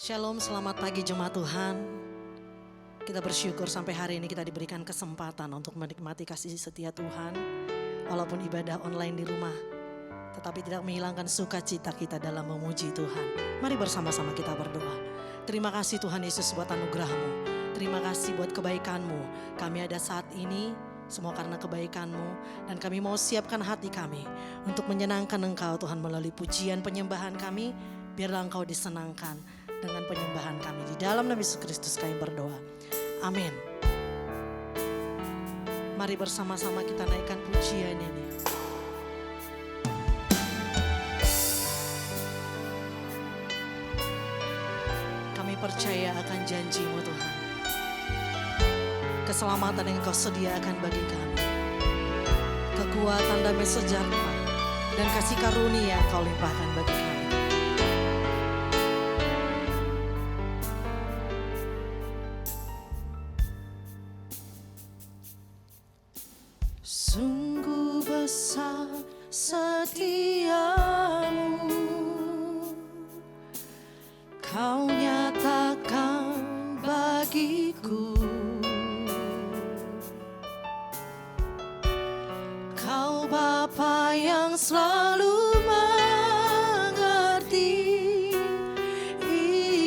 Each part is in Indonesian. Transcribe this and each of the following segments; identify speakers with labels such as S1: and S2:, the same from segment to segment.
S1: Shalom, selamat pagi jemaat Tuhan. Kita bersyukur sampai hari ini kita diberikan kesempatan untuk menikmati kasih setia Tuhan. Walaupun ibadah online di rumah, tetapi tidak menghilangkan sukacita kita dalam memuji Tuhan. Mari bersama-sama kita berdoa. Terima kasih Tuhan Yesus buat anugerah-Mu. Terima kasih buat kebaikan-Mu. Kami ada saat ini semua karena kebaikan-Mu. Dan kami mau siapkan hati kami untuk menyenangkan Engkau Tuhan melalui pujian penyembahan kami. Biarlah Engkau disenangkan dengan penyembahan kami. Di dalam nama Yesus Kristus kami berdoa. Amin. Mari bersama-sama kita naikkan pujian ini. Kami percaya akan janji-Mu Tuhan. Keselamatan yang Kau sediakan bagi kami. Kekuatan damai sejahtera dan kasih karunia yang Kau limpahkan bagi kami. Sungguh besar setiamu, Kau nyatakan bagiku. Kau Bapa yang selalu mengerti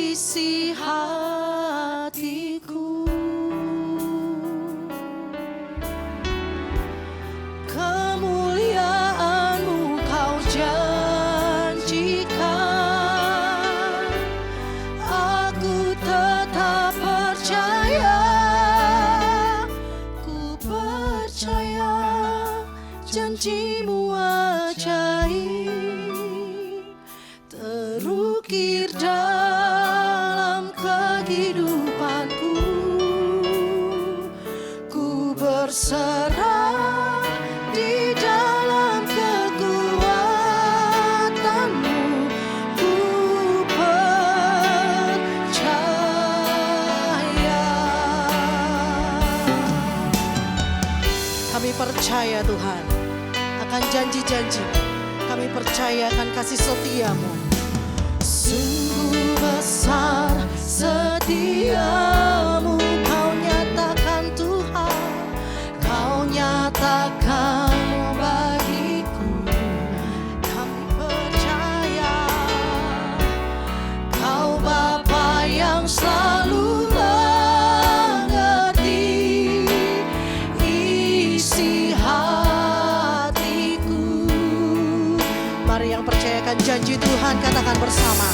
S1: isi hatiku. Kemuliaan-Mu Kau janjikan, aku tetap percaya. Ku percaya janji-Mu ajaib, terukir dalam kehidupanku. Ku berserah di dalam kekuatan-Mu. Ku percaya. Kami percaya Tuhan akan janji-janji. Kami percaya akan kasih setia-Mu. Sungguh besar setiamu, Kau nyatakan Tuhan. Kau nyatakan bagiku. Kami percaya Kau Bapa yang selalu mengerti isi hatiku. Mari yang percayakan janji Tuhan katakan bersama.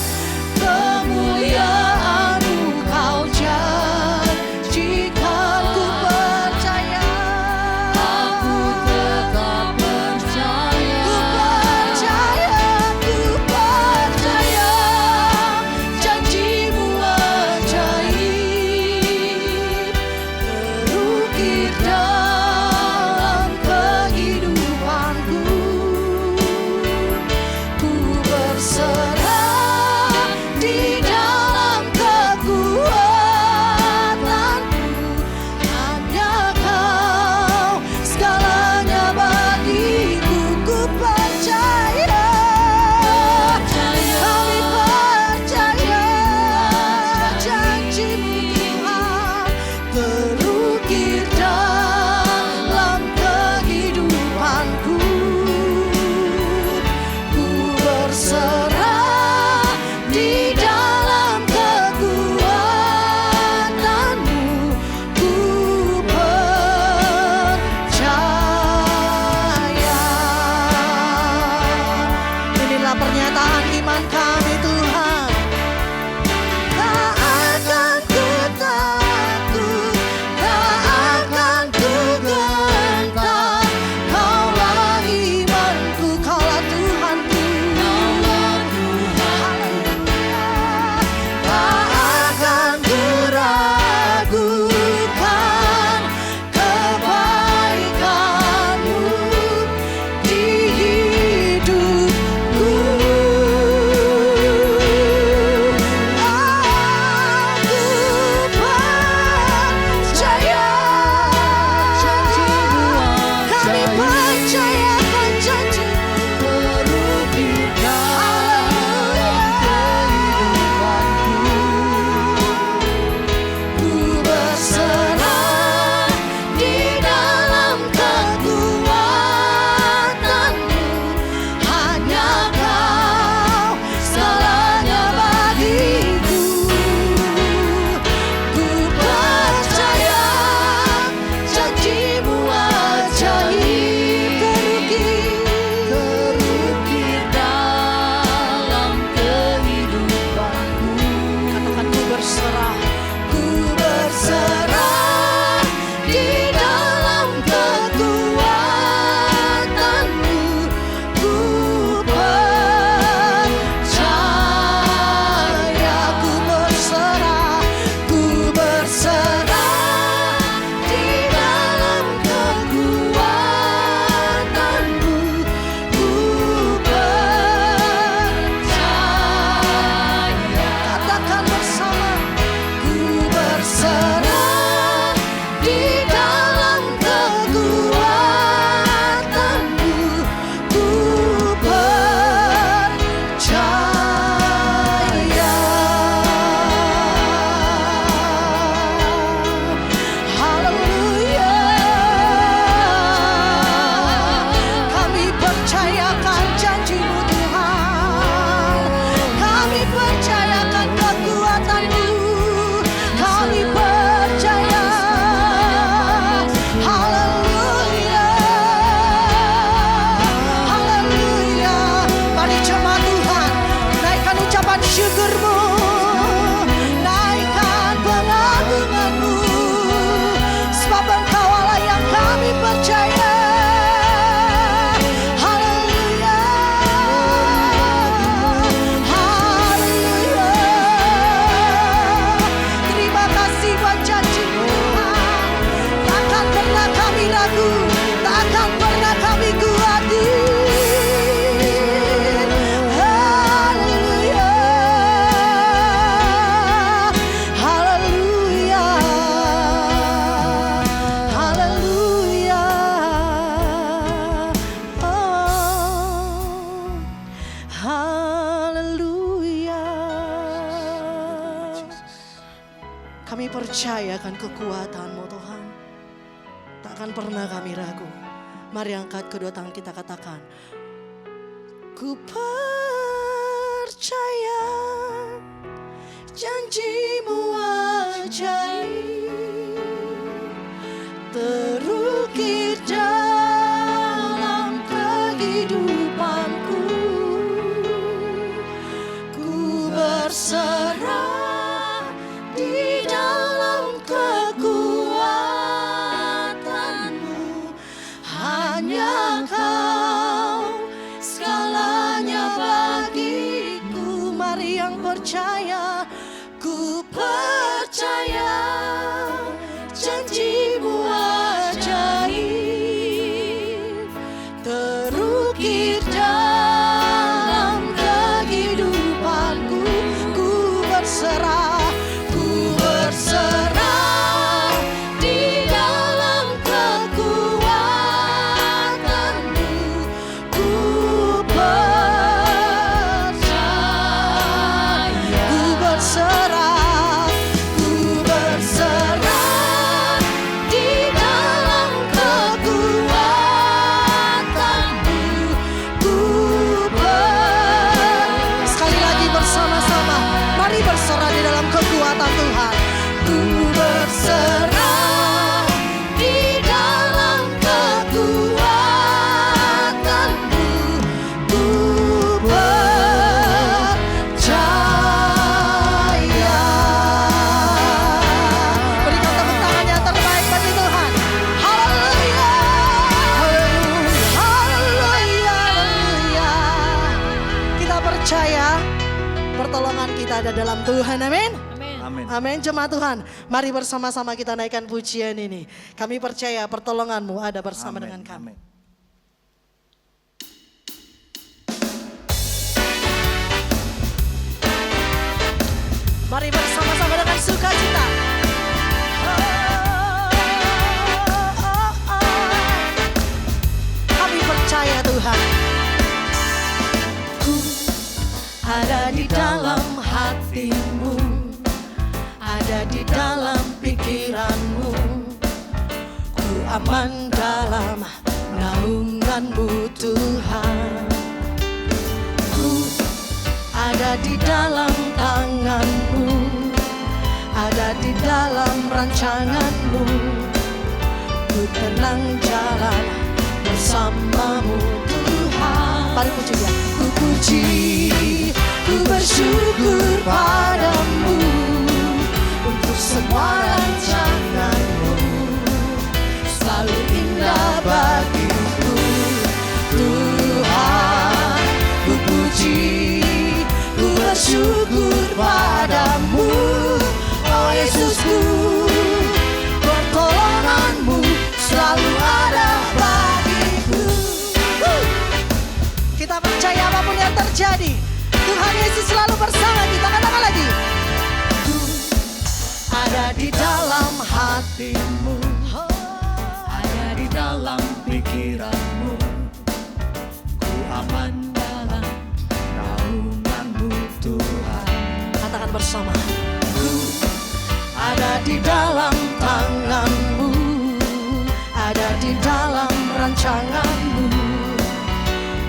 S1: Kemuliaan-Mu Kau janjikan, ku percaya. Aku tetap percaya. Ku percaya, ku percaya. Janji-Mu ajaib, terukir dalam kehidupanku. Ku berserah di dalam Kami percaya akan kekuatan-Mu Tuhan. Tak akan pernah kami ragu. Mari angkat kedua tangan kita katakan, ku percaya janji-Mu ajaib terukir dalam kehidupanku. Ku berserah di dalam kekuatan-Mu. Hanya Kau segalanya bagiku. Mari yang percaya, ku percaya janji-Mu ajaib terukir dalam kehidupanku. Ku berserah di dalam kekuatan-Mu. Ku percaya, ku berserah di dalam kekuatan-Mu. Ku sekali lagi bersama-sama, mari berserah di dalam kekuatan Tuhan. Ku berserah di dalam kekuatan-Mu. Ku percaya. Berikan tepuk tangan yang terbaik bagi Tuhan. Haleluya, haleluya, haleluya. Kita percaya pertolongan kita ada dalam Tuhan. Amin.
S2: Amin.
S1: Amin. Jemaat Tuhan, mari bersama-sama kita naikkan pujian ini. Kami percaya pertolongan-Mu ada bersama dengan kami.
S2: Amin.
S1: Mari bersama-sama dengan sukacita. Kami percaya Tuhan. Ku ada di dalam hati-Mu, ada di dalam pikiran-Mu. Ku aman dalam naungan-Mu Tuhan. Ku ada di dalam tangan-Mu, ada di dalam rancangan-Mu. Ku tenang jalan bersama-Mu Tuhan. Mari puji Dia. Ku puji, ku bersyukur padamu untuk semua rancangan-Mu. Selalu indah bagiku Tuhan. Ku puji, ku bersyukur padamu, oh Yesusku. Pertolongan-Mu selalu ada bagiku. Kita percaya apapun yang terjadi, Tuhan Yesus selalu bersama kita. Katakan lagi. Ku ada di dalam hati-Mu, ada di dalam pikiran-Mu. Ku aman dalam naungan-Mu Tuhan. Katakan bersama. Ku ada di dalam tangan-Mu, ada di dalam rancangan-Mu.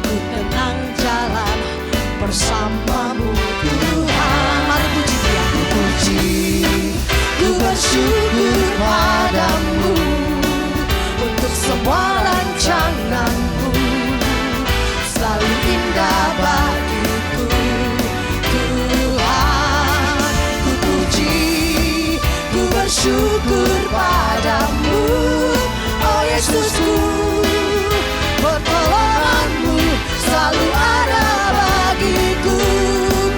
S1: Ku tenang jalan bersama-Mu Tuhan. Mari puji Dia. Ku puji, ku bersyukur padamu untuk semua rancangan-Mu. Selalu indah bagiku Tuhan. Ku puji, ku bersyukur padamu, oh Yesusku. Pertolongan-Mu selalu ada bagiku.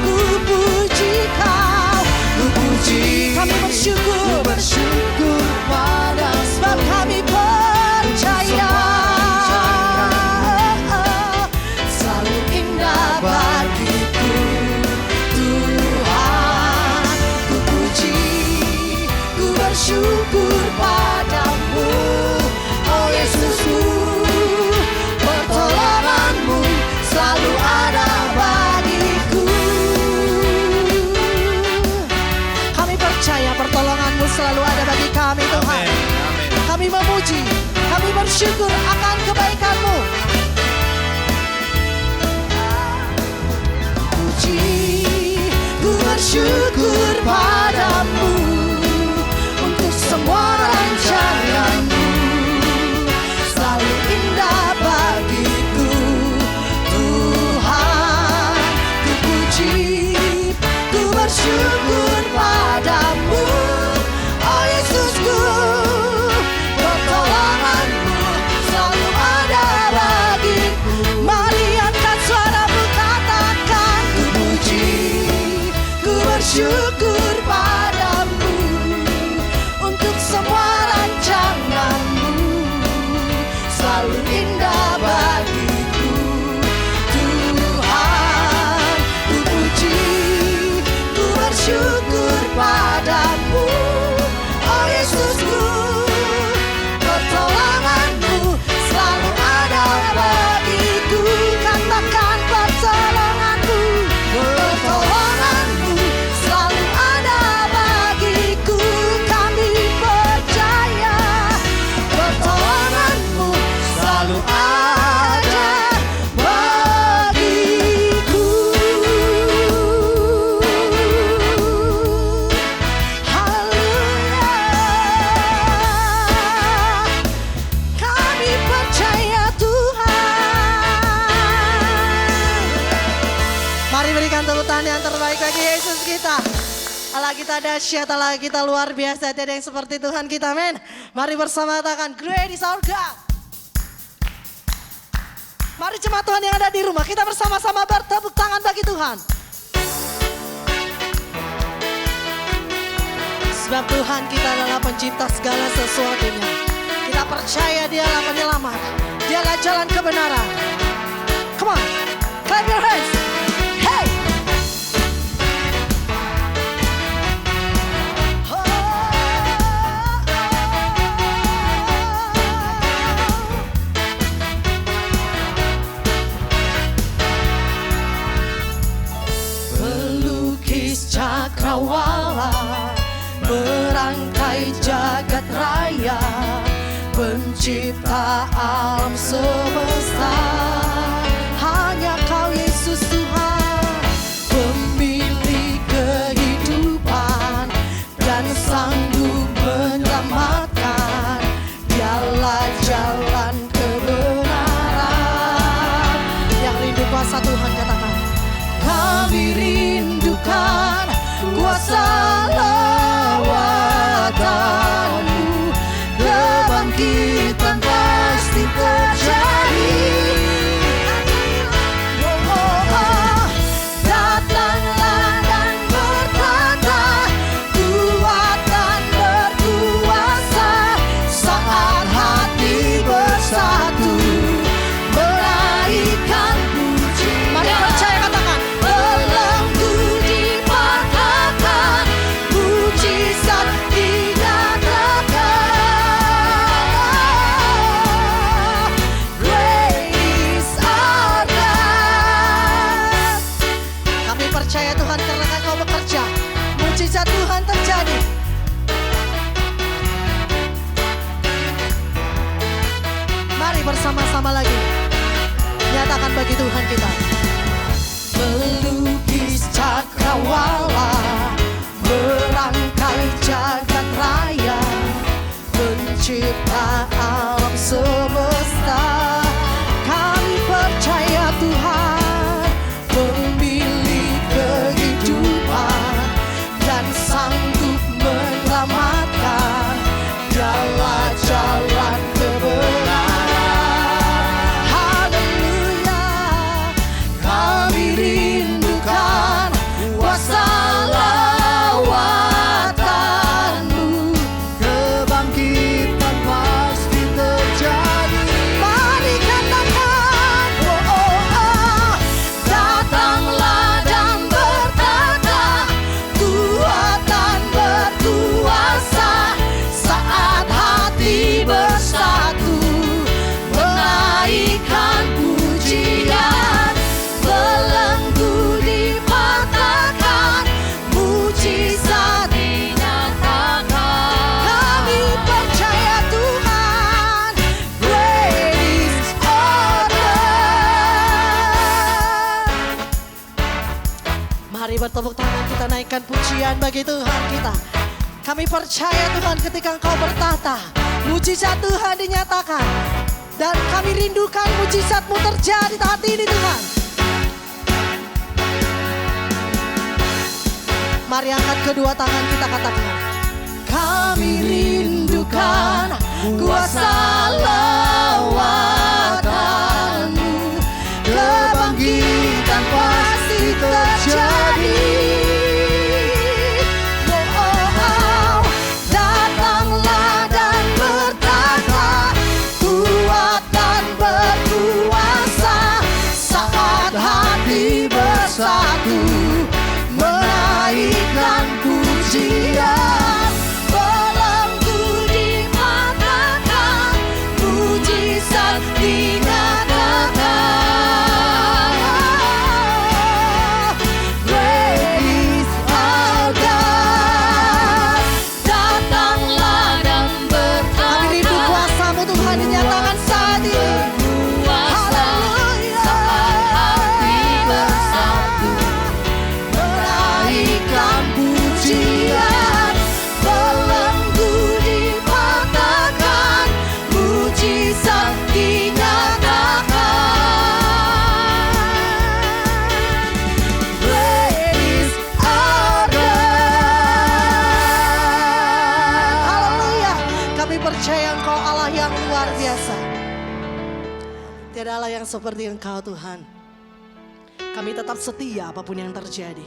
S1: Ku puji Kau, ku puji, kami bersyukur, bersyukur padamu. Sebab kami percaya kami memuji, kami bersyukur akan kebaikan-Mu. Puji, ku bersyukur padamu untuk semua rancangan-Mu, selalu indah bagiku Tuhan. Ku puji, ku bersyukur padamu, oh Yesusku, pertolongan-Mu selalu ada bagiku. Mari angkat suaramu, katakan ku puji, ku bersyukur padamu untuk semua rancangan-Mu, selalu indah bagiku Tuhan. Ku puji, ku bersyukur padamu, oh Yesusku, pertolongan-Mu selalu ada bagiku. Katakan pertolongan-Mu, pertolongan-Mu selalu ada bagiku. Kami percaya pertolongan-Mu selalu ada bagiku. Haleluya. Kami percaya Tuhan. Mari berikan tepuk tangan yang terbaik bagi Yesus kita. Allah kita dahsyat, Allah kita luar biasa, tiada yang seperti Tuhan kita, amin. Mari bersama katakan, great is our God. Mari jemaat Tuhan yang ada di rumah, kita bersama-sama bertepuk tangan bagi Tuhan. Sebab Tuhan kita adalah pencipta segala sesuatunya. Kita percaya Dialah penyelamat, Dialah jalan kebenaran. Come on, clap your hands. Hey! Pelukis cakrawala, merangkai jagat raya, pencipta alam semesta. Hanya Kau Yesus Tuhan, pemilik kehidupan dan sanggup menyelamatkan. Dialah jalan kebenaran. Yang rindu kuasa Tuhan katakan, kami rindukan kuasa lawatan-Mu. Kebangkitan pasti terjadi. Oh, oh, oh. Datanglah dan berkata, kuatan berkuasa saat hati bersatu menaikkan puji. Mari percaya katakan, belenggu dipatahkan, mujizat dinyatakan. Great is our God. Kami percaya Tuhan, karena Kau bekerja, mujizat Tuhan terjadi. Mari bersama-sama lagi nyatakan bagi Tuhan kita. Pelukis cakrawala, merangkai jagat raya, pencipta alam semesta. Kami percaya Tuhan, pemilik kehidupan dan sanggup menyelamatkan. Dialah jalan kebenaran. Haleluya. Kami rindu Mari bertepuk tangan, kita naikkan pujian bagi Tuhan kita. Kami percaya Tuhan, ketika Engkau bertahta, mujizat Tuhan dinyatakan. Dan kami rindukan mujizat-Mu terjadi saat ini Tuhan. Mari angkat kedua tangan kita, katakan, kami rindukan kuasa lawatan-Mu, kebangkitan pasti terjadi. Datanglah dan bertata, kuat dan berkuasa, saat hati bersatu, menaikkan pujian. Belenggu dimatakan, mujizat dinyatakan. Great is our God. Datanglah dan bertata, kami rindu kuasa-Mu Tuhan dinyatakan saat ini. Haleluya. Saat hati bersatu, menaikkan pujian. Belenggu dipatahkan, mujizat dinyatakan. Great is our God. Haleluya. Kami percaya Engkau Allah yang luar biasa. Tiada Allah yang seperti Engkau Tuhan. Kami tetap setia apapun yang terjadi.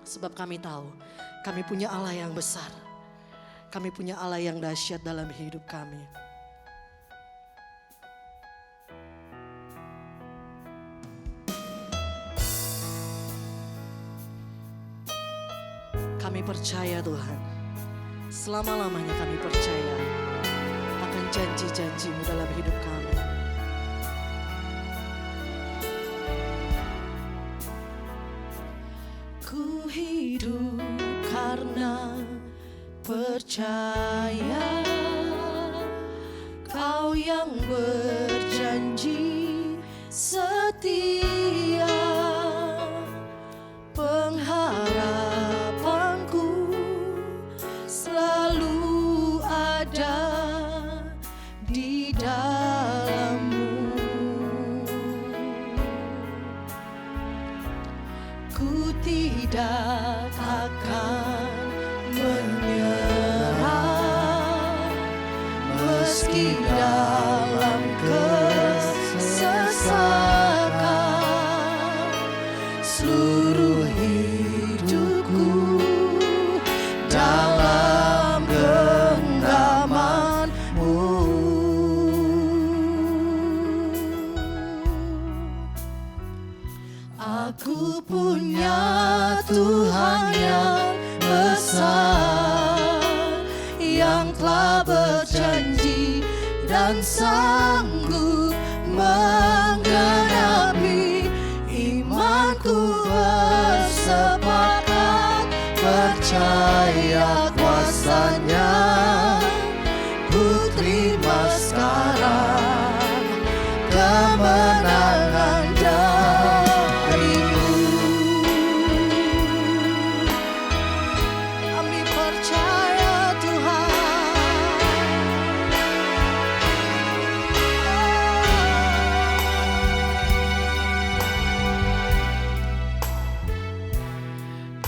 S1: Sebab kami tahu, kami punya Allah yang besar. Kami punya Allah yang dahsyat dalam hidup kami. Kami percaya Tuhan, selama-lamanya kami percaya akan janji-janji-Mu dalam hidup kami. Ku hidup karena percaya, Kau yang berjanji setia. Pengharapanku selalu ada di dalam-Mu. Ku tidak akan menyerah, meski dalam kesesakan. Seluruh hidupku dalam genggaman-Mu. Aku punya Tuhan yang besar, yang telah berjanji dan sanggup menggenapi. Imanku bersepakat, percaya kuasa-Nya. Ku terima sekarang kemenangan dari-Mu. Kami percaya Tuhan.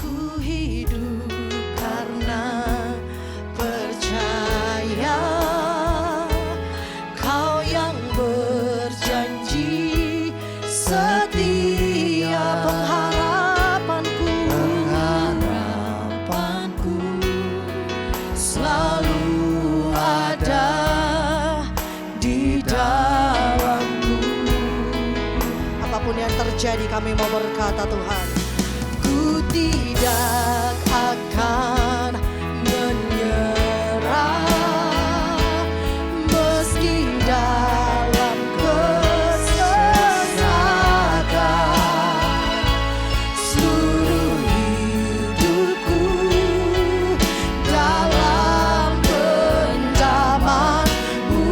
S1: Ku hidup karena percaya, Kau yang berjanji setia. Pengharapanku selalu ada di dalam-Mu. Apapun yang terjadi, kami mau berkata Tuhan, ku tidak akan menyerah, meski dalam kesesakan. Seluruh hidupku dalam genggaman-Mu.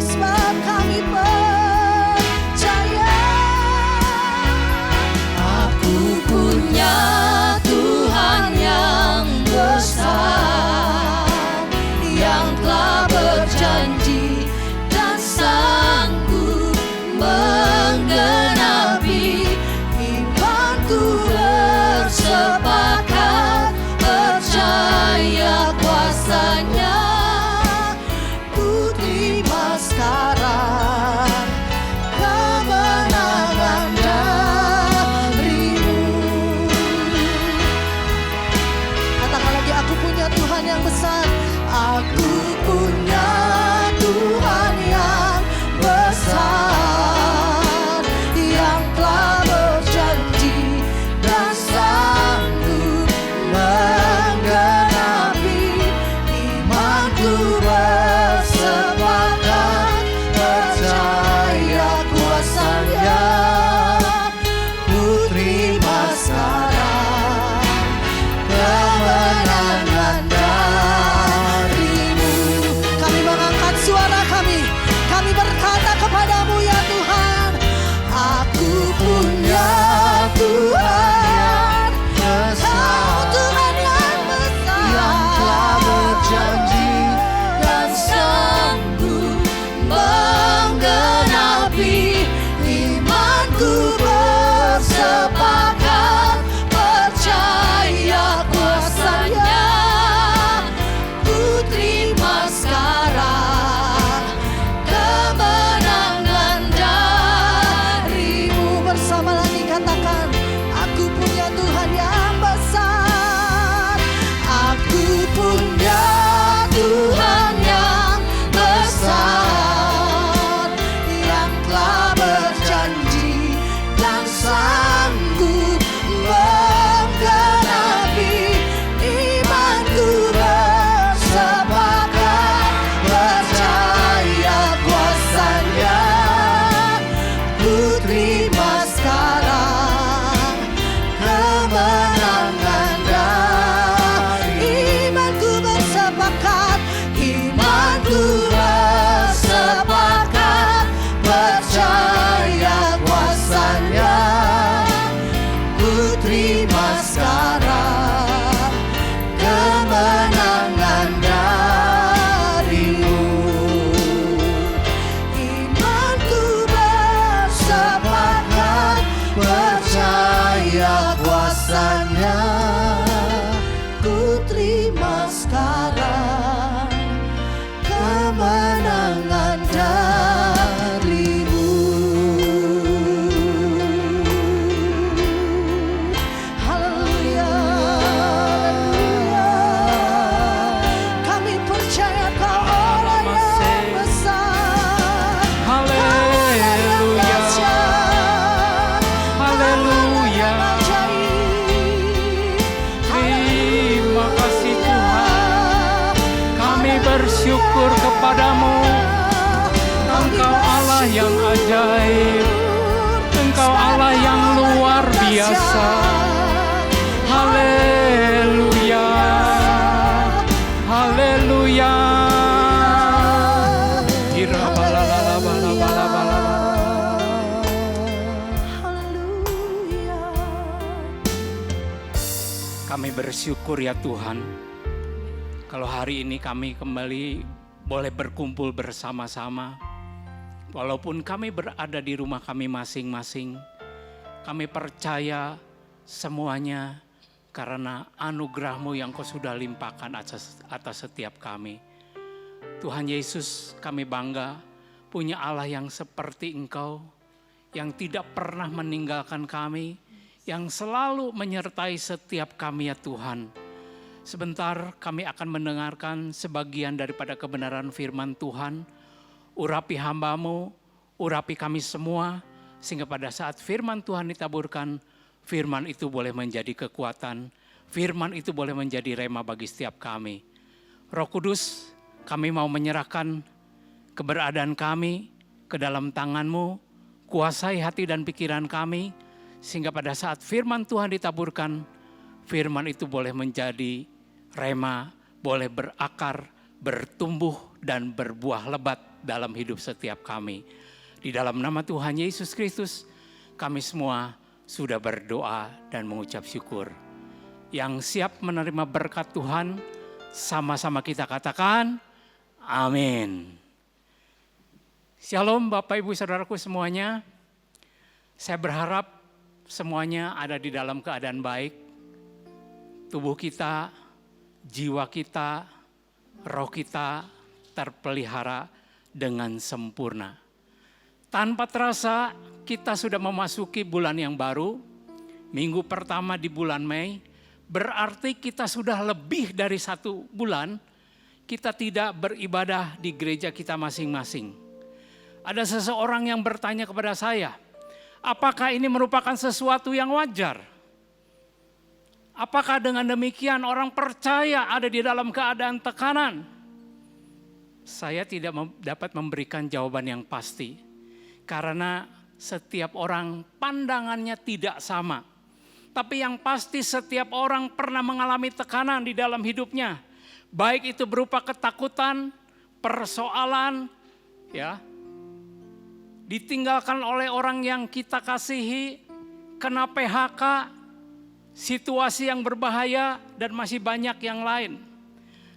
S1: Sebab kami percaya
S2: biasa. Haleluya, haleluya. Kami bersyukur ya Tuhan, kalau hari ini kami kembali boleh berkumpul bersama-sama. Walaupun kami berada di rumah kami masing-masing, kami percaya semuanya karena anugerah-Mu yang Kau sudah limpahkan atas setiap kami. Tuhan Yesus, kami bangga punya Allah yang seperti Engkau, yang tidak pernah meninggalkan kami, yang selalu menyertai setiap kami ya Tuhan. Sebentar kami akan mendengarkan sebagian daripada kebenaran firman Tuhan. Urapi hamba-Mu, urapi kami semua, sehingga pada saat firman Tuhan ditaburkan, firman itu boleh menjadi kekuatan, firman itu boleh menjadi rema bagi setiap kami. Roh Kudus, kami mau menyerahkan keberadaan kami ke dalam tangan-Mu, kuasai hati dan pikiran kami, sehingga pada saat firman Tuhan ditaburkan, firman itu boleh menjadi rema, boleh berakar, bertumbuh dan berbuah lebat dalam hidup setiap kami. Di dalam nama Tuhan Yesus Kristus, kami semua sudah berdoa dan mengucap syukur. Yang siap menerima berkat Tuhan, sama-sama kita katakan, amin. Shalom Bapak Ibu Saudaraku semuanya. Saya berharap semuanya ada di dalam keadaan baik. Tubuh kita, jiwa kita, roh kita terpelihara dengan sempurna. Tanpa terasa kita sudah memasuki bulan yang baru, minggu pertama di bulan Mei, berarti kita sudah lebih dari 1 bulan kita tidak beribadah di gereja kita masing-masing. Ada seseorang yang bertanya kepada saya, apakah ini merupakan sesuatu yang wajar? Apakah dengan demikian orang percaya ada di dalam keadaan tekanan? Saya tidak dapat memberikan jawaban yang pasti. Karena setiap orang pandangannya tidak sama. Tapi yang pasti setiap orang pernah mengalami tekanan di dalam hidupnya. Baik itu berupa ketakutan, persoalan, ya, ditinggalkan oleh orang yang kita kasihi, kena PHK, situasi yang berbahaya, dan masih banyak yang lain.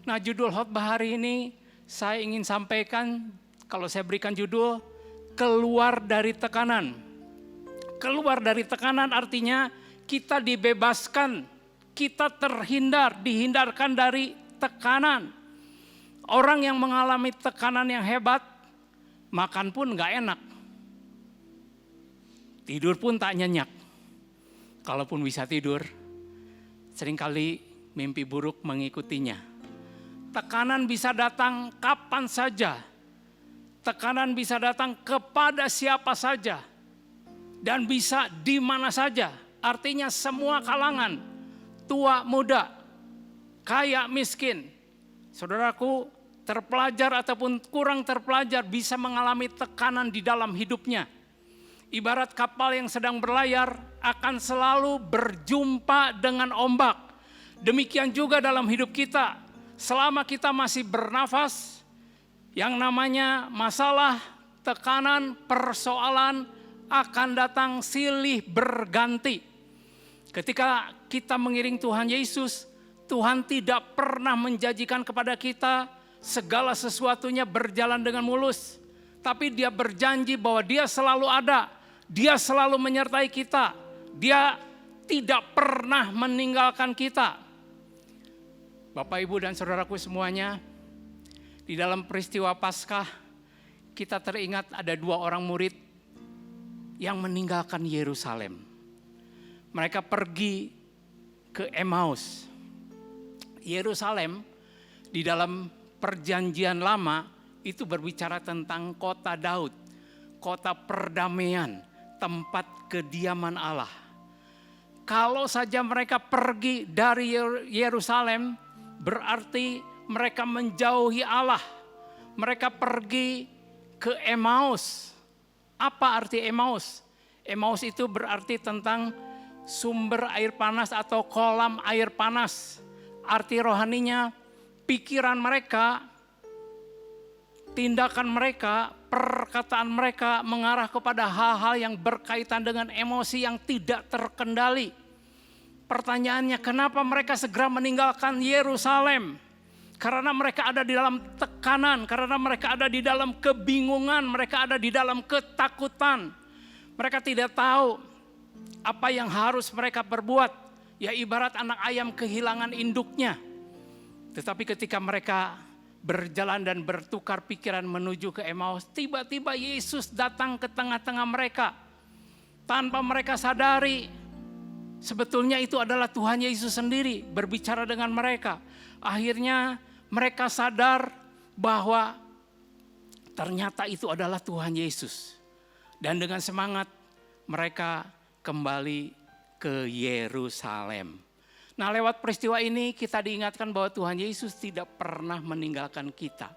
S2: Nah, judul khotbah hari ini saya ingin sampaikan, kalau saya berikan judul, keluar dari tekanan. Keluar dari tekanan artinya kita dibebaskan, kita dihindarkan dari tekanan. Orang yang mengalami tekanan yang hebat, makan pun gak enak. Tidur pun tak nyenyak. Kalaupun bisa tidur, seringkali mimpi buruk mengikutinya. Tekanan bisa datang kapan saja. Tekanan bisa datang kepada siapa saja. Dan bisa di mana saja. Artinya semua kalangan, tua, muda, kaya, miskin. Saudaraku, terpelajar ataupun kurang terpelajar bisa mengalami tekanan di dalam hidupnya. Ibarat kapal yang sedang berlayar akan selalu berjumpa dengan ombak. Demikian juga dalam hidup kita. Selama kita masih bernafas, yang namanya masalah, tekanan, persoalan akan datang silih berganti. Ketika kita mengiring Tuhan Yesus, Tuhan tidak pernah menjanjikan kepada kita segala sesuatunya berjalan dengan mulus. Tapi Dia berjanji bahwa Dia selalu ada. Dia selalu menyertai kita. Dia tidak pernah meninggalkan kita. Bapak, Ibu, dan saudaraku semuanya, di dalam peristiwa Paskah, kita teringat ada 2 orang murid yang meninggalkan Yerusalem. Mereka pergi ke Emmaus. Yerusalem di dalam perjanjian lama itu berbicara tentang kota Daud, kota perdamaian, tempat kediaman Allah. Kalau saja mereka pergi dari Yerusalem, berarti mereka menjauhi Allah. Mereka pergi ke Emmaus. Apa arti Emmaus? Emmaus itu berarti tentang sumber air panas atau kolam air panas. Arti rohaninya, pikiran mereka, tindakan mereka, perkataan mereka mengarah kepada hal-hal yang berkaitan dengan emosi yang tidak terkendali. Pertanyaannya, kenapa mereka segera meninggalkan Yerusalem? Karena mereka ada di dalam tekanan, karena mereka ada di dalam kebingungan, mereka ada di dalam ketakutan. Mereka tidak tahu apa yang harus mereka perbuat. Ya ibarat anak ayam kehilangan induknya. Tetapi ketika mereka berjalan dan bertukar pikiran menuju ke Emmaus, tiba-tiba Yesus datang ke tengah-tengah mereka. Tanpa mereka sadari, sebetulnya itu adalah Tuhan Yesus sendiri berbicara dengan mereka. Akhirnya mereka sadar bahwa ternyata itu adalah Tuhan Yesus. Dan dengan semangat mereka kembali ke Yerusalem. Nah, lewat peristiwa ini kita diingatkan bahwa Tuhan Yesus tidak pernah meninggalkan kita.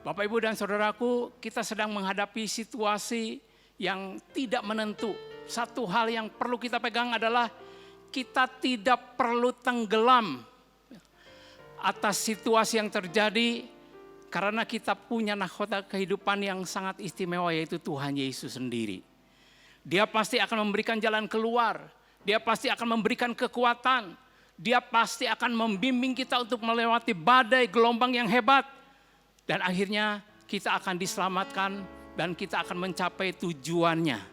S2: Bapak, Ibu, dan saudaraku, kita sedang menghadapi situasi yang tidak menentu. Satu hal yang perlu kita pegang adalah kita tidak perlu tenggelam atas situasi yang terjadi karena kita punya nahkota kehidupan yang sangat istimewa, yaitu Tuhan Yesus sendiri. Dia pasti akan memberikan jalan keluar. Dia pasti akan memberikan kekuatan. Dia pasti akan membimbing kita untuk melewati badai gelombang yang hebat. Dan akhirnya kita akan diselamatkan dan kita akan mencapai tujuannya.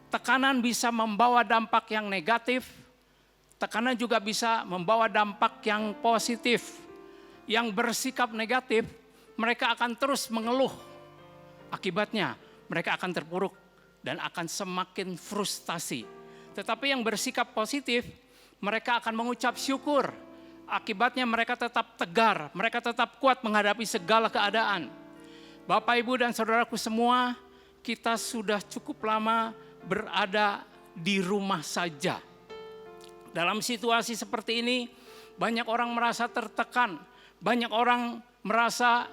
S2: Tekanan bisa membawa dampak yang negatif. Tekanan juga bisa membawa dampak yang positif. Yang bersikap negatif, mereka akan terus mengeluh. Akibatnya mereka akan terpuruk dan akan semakin frustasi. Tetapi yang bersikap positif, mereka akan mengucap syukur. Akibatnya mereka tetap tegar, mereka tetap kuat menghadapi segala keadaan. Bapak, Ibu, dan saudaraku semua, kita sudah cukup lama berada di rumah saja. Dalam situasi seperti ini, banyak orang merasa tertekan, banyak orang merasa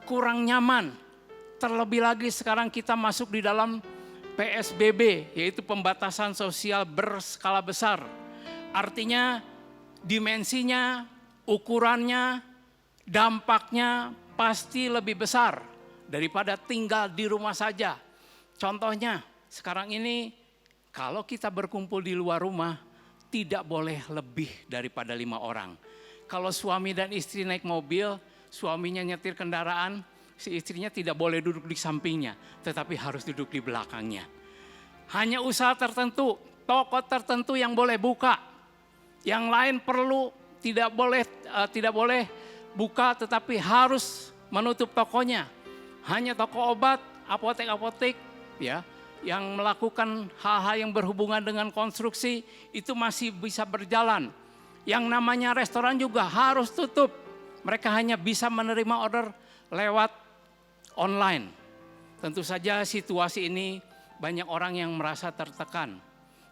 S2: kurang nyaman. Terlebih lagi sekarang kita masuk di dalam PSBB, yaitu pembatasan sosial berskala besar. Artinya dimensinya, ukurannya, dampaknya pasti lebih besar daripada tinggal di rumah saja. Contohnya sekarang ini kalau kita berkumpul di luar rumah tidak boleh lebih daripada 5 orang. Kalau suami dan istri naik mobil, suaminya nyetir kendaraan, si istrinya tidak boleh duduk di sampingnya, tetapi harus duduk di belakangnya. Hanya usaha tertentu, toko tertentu yang boleh buka. Yang lain tidak boleh buka, tetapi harus menutup tokonya. Hanya toko obat, apotek-apotek, ya, yang melakukan hal-hal yang berhubungan dengan konstruksi itu masih bisa berjalan. Yang namanya restoran juga harus tutup. Mereka hanya bisa menerima order lewat online. Tentu saja situasi ini banyak orang yang merasa tertekan,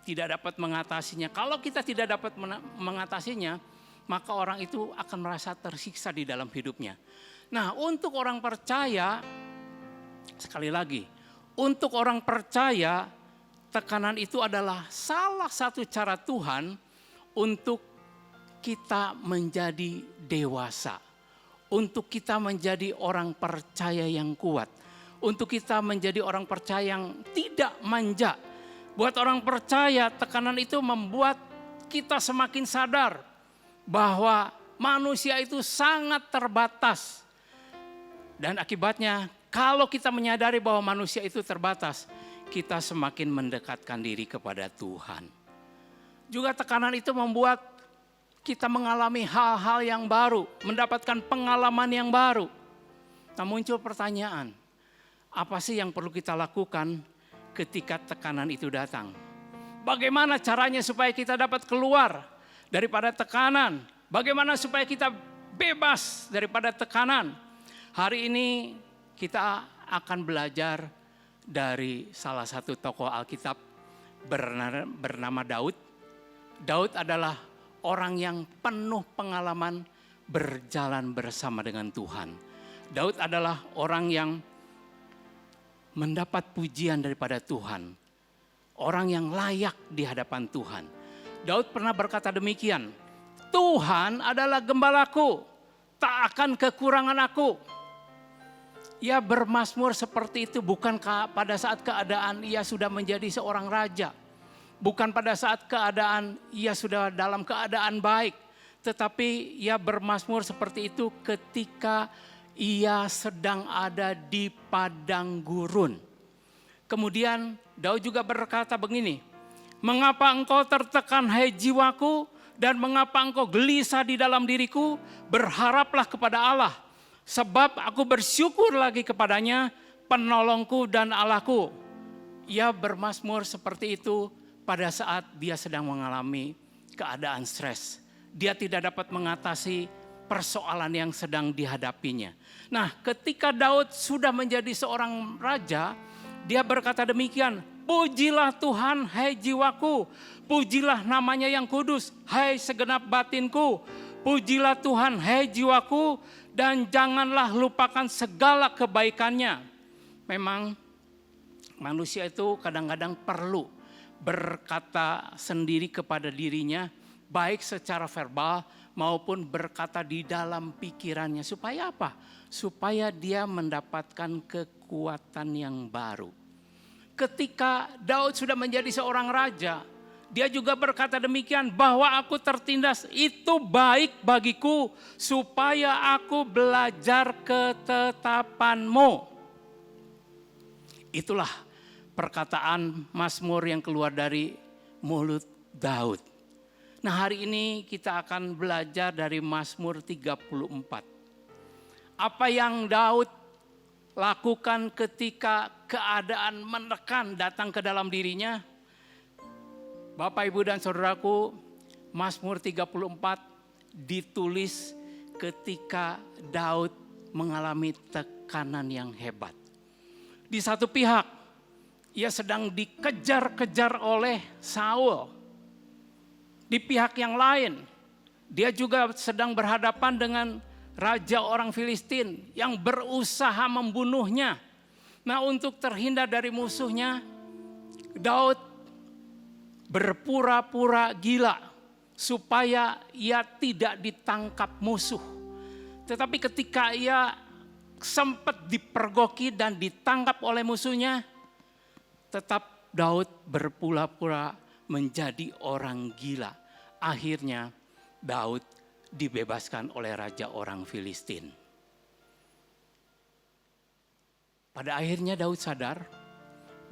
S2: tidak dapat mengatasinya. Kalau kita tidak dapat mengatasinya, maka orang itu akan merasa tersiksa di dalam hidupnya. Nah, untuk orang percaya, sekali lagi, untuk orang percaya, tekanan itu adalah salah satu cara Tuhan untuk kita menjadi dewasa. Untuk kita menjadi orang percaya yang kuat. Untuk kita menjadi orang percaya yang tidak manja. Buat orang percaya, tekanan itu membuat kita semakin sadar bahwa manusia itu sangat terbatas. Dan akibatnya, kalau kita menyadari bahwa manusia itu terbatas, kita semakin mendekatkan diri kepada Tuhan. Juga tekanan itu membuat kita mengalami hal-hal yang baru, mendapatkan pengalaman yang baru. Nah, muncul pertanyaan, apa sih yang perlu kita lakukan ketika tekanan itu datang? Bagaimana caranya supaya kita dapat keluar daripada tekanan? Bagaimana supaya kita bebas daripada tekanan? Hari ini kita akan belajar dari salah satu tokoh Alkitab bernama Daud. Daud adalah orang yang penuh pengalaman berjalan bersama dengan Tuhan. Daud adalah orang yang mendapat pujian daripada Tuhan. orang yang layak di hadapan Tuhan. Daud pernah berkata demikian, Tuhan adalah gembalaku, tak akan kekurangan aku. Ia bermazmur seperti itu bukan pada saat keadaan ia sudah menjadi seorang raja. Bukan pada saat keadaan ia sudah dalam keadaan baik. Tetapi ia bermazmur seperti itu ketika ia sedang ada di padang gurun. Kemudian Daud juga berkata begini, mengapa engkau tertekan hai jiwaku dan mengapa engkau gelisah di dalam diriku? Berharaplah kepada Allah, sebab aku bersyukur lagi kepadanya, penolongku dan Allahku. Ia bermazmur seperti itu pada saat dia sedang mengalami keadaan stres. Dia tidak dapat mengatasi persoalan yang sedang dihadapinya. Nah, ketika Daud sudah menjadi seorang raja, dia berkata demikian, pujilah Tuhan hai jiwaku, pujilah namanya yang kudus hai segenap batinku, pujilah Tuhan hai jiwaku dan janganlah lupakan segala kebaikannya. Memang manusia itu kadang-kadang perlu berkata sendiri kepada dirinya, baik secara verbal maupun berkata di dalam pikirannya. Supaya apa? Supaya dia mendapatkan kekuatan yang baru. Ketika Daud sudah menjadi seorang raja, dia juga berkata demikian, bahwa aku tertindas itu baik bagiku, supaya aku belajar ketetapanmu. Itulah perkataan Mazmur yang keluar dari mulut Daud. Nah, hari ini kita akan belajar dari Mazmur 34. Apa yang Daud lakukan ketika keadaan menekan datang ke dalam dirinya? Bapak, Ibu dan Saudaraku, Mazmur 34 ditulis ketika Daud mengalami tekanan yang hebat. Di satu pihak, ia sedang dikejar-kejar oleh Saul. Di pihak yang lain, dia juga sedang berhadapan dengan raja orang Filistin yang berusaha membunuhnya. Nah, untuk terhindar dari musuhnya, Daud berpura-pura gila supaya ia tidak ditangkap musuh. Tetapi ketika ia sempat dipergoki dan ditangkap oleh musuhnya, tetap Daud berpura-pura menjadi orang gila. Akhirnya Daud dibebaskan oleh raja orang Filistin. Pada akhirnya Daud sadar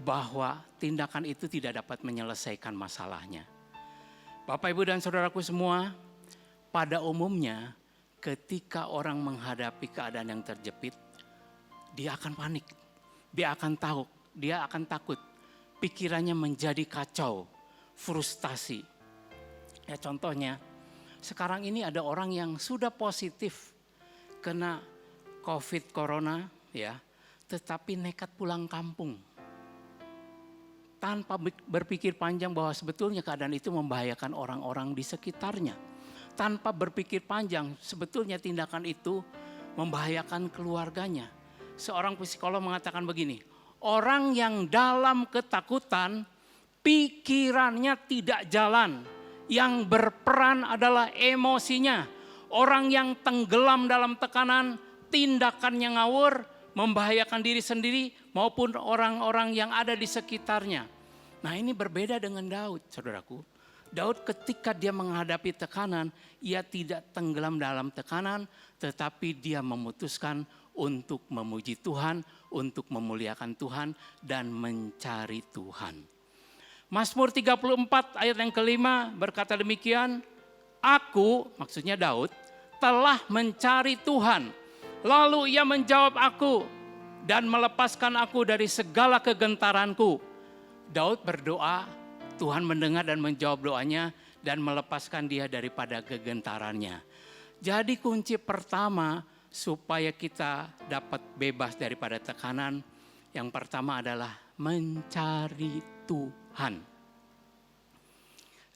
S2: bahwa tindakan itu tidak dapat menyelesaikan masalahnya. Bapak, Ibu dan Saudaraku semua, pada umumnya ketika orang menghadapi keadaan yang terjepit, dia akan panik, dia akan takut, pikirannya menjadi kacau, frustasi. Ya, contohnya, sekarang ini ada orang yang sudah positif kena COVID corona, ya, tetapi nekat pulang kampung. Tanpa berpikir panjang bahwa sebetulnya keadaan itu membahayakan orang-orang di sekitarnya. Tanpa berpikir panjang, sebetulnya tindakan itu membahayakan keluarganya. Seorang psikolog mengatakan begini, orang yang dalam ketakutan, pikirannya tidak jalan. Yang berperan adalah emosinya. Orang yang tenggelam dalam tekanan, tindakannya ngawur, membahayakan diri sendiri maupun orang-orang yang ada di sekitarnya. Nah, ini berbeda dengan Daud, saudaraku. Daud ketika dia menghadapi tekanan, ia tidak tenggelam dalam tekanan, tetapi dia memutuskan untuk memuji Tuhan, untuk memuliakan Tuhan dan mencari Tuhan. Mazmur 34 ayat yang kelima berkata demikian, aku, maksudnya Daud, telah mencari Tuhan. Lalu ia menjawab aku dan melepaskan aku dari segala kegentaranku. Daud berdoa, Tuhan mendengar dan menjawab doanya dan melepaskan dia daripada kegentarannya. Jadi kunci pertama supaya kita dapat bebas daripada tekanan, yang pertama adalah mencari Tuhan.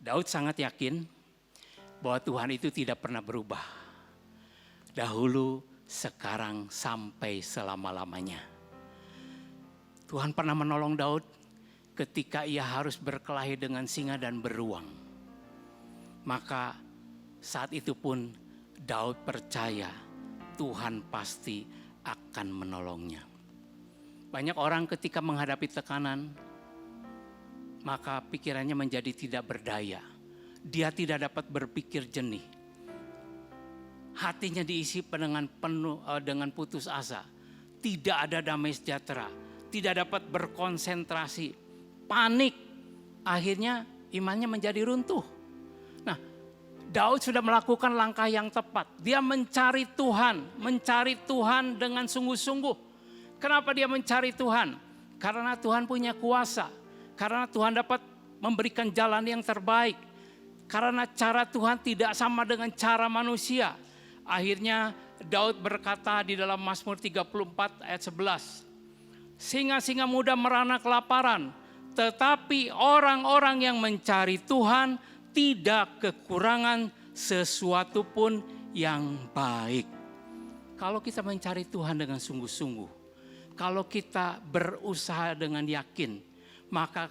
S2: Daud sangat yakin bahwa Tuhan itu tidak pernah berubah. Dahulu, sekarang, sampai selama-lamanya. Tuhan pernah menolong Daud ketika ia harus berkelahi dengan singa dan beruang. Maka saat itu pun Daud percaya Tuhan pasti akan menolongnya. Banyak orang ketika menghadapi tekanan, maka pikirannya menjadi tidak berdaya. Dia tidak dapat berpikir jernih. Hatinya diisi dengan putus asa. Tidak ada damai sejahtera. Tidak dapat berkonsentrasi. Panik. Akhirnya imannya menjadi runtuh. Nah, Daud sudah melakukan langkah yang tepat. Dia mencari Tuhan dengan sungguh-sungguh. Kenapa dia mencari Tuhan? Karena Tuhan punya kuasa. Karena Tuhan dapat memberikan jalan yang terbaik. Karena cara Tuhan tidak sama dengan cara manusia. Akhirnya Daud berkata di dalam Mazmur 34 ayat 11. Singa-singa muda merana kelaparan. Tetapi orang-orang yang mencari Tuhan tidak kekurangan sesuatu pun yang baik. Kalau kita mencari Tuhan dengan sungguh-sungguh. Kalau kita berusaha dengan yakin, maka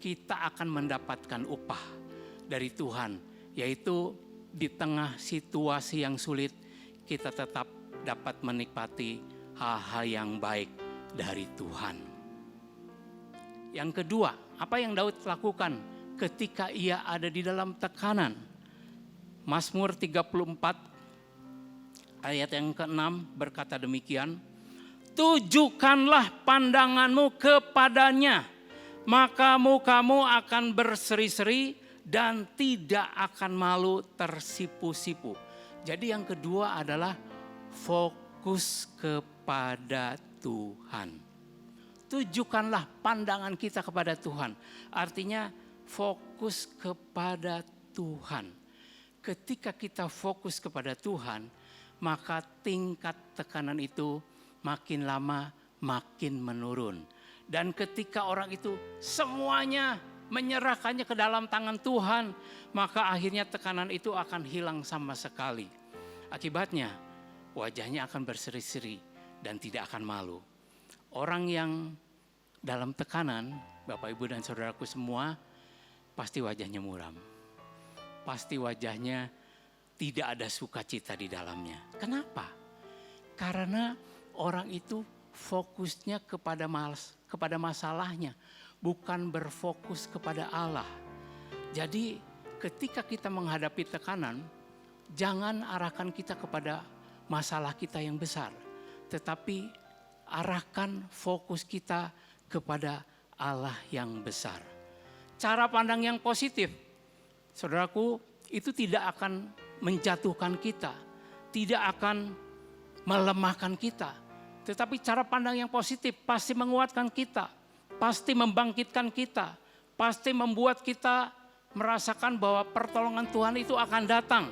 S2: kita akan mendapatkan upah dari Tuhan. Yaitu di tengah situasi yang sulit, kita tetap dapat menikmati hal-hal yang baik dari Tuhan. Yang kedua, apa yang Daud lakukan ketika ia ada di dalam tekanan? Mazmur 34 ayat yang ke-6 berkata demikian. Tujukanlah pandanganmu kepadanya, maka mukamu akan berseri-seri dan tidak akan malu tersipu-sipu. Jadi yang kedua adalah fokus kepada Tuhan. Tujukanlah pandangan kita kepada Tuhan. Artinya fokus kepada Tuhan. Ketika kita fokus kepada Tuhan, maka tingkat tekanan itu makin lama makin menurun. Dan ketika orang itu semuanya menyerahkannya ke dalam tangan Tuhan, maka akhirnya tekanan itu akan hilang sama sekali. Akibatnya wajahnya akan berseri-seri dan tidak akan malu. Orang yang dalam tekanan, Bapak Ibu dan Saudaraku semua, pasti wajahnya muram. Pasti wajahnya tidak ada sukacita di dalamnya. Kenapa? Karena orang itu fokusnya kepada masalahnya, bukan berfokus kepada Allah. Jadi ketika kita menghadapi tekanan, jangan arahkan kita kepada masalah kita yang besar, tetapi arahkan fokus kita kepada Allah yang besar. Cara pandang yang positif, saudaraku, itu tidak akan menjatuhkan kita, tidak akan melemahkan kita. Tetapi cara pandang yang positif pasti menguatkan kita, pasti membangkitkan kita, pasti membuat kita merasakan bahwa pertolongan Tuhan itu akan datang.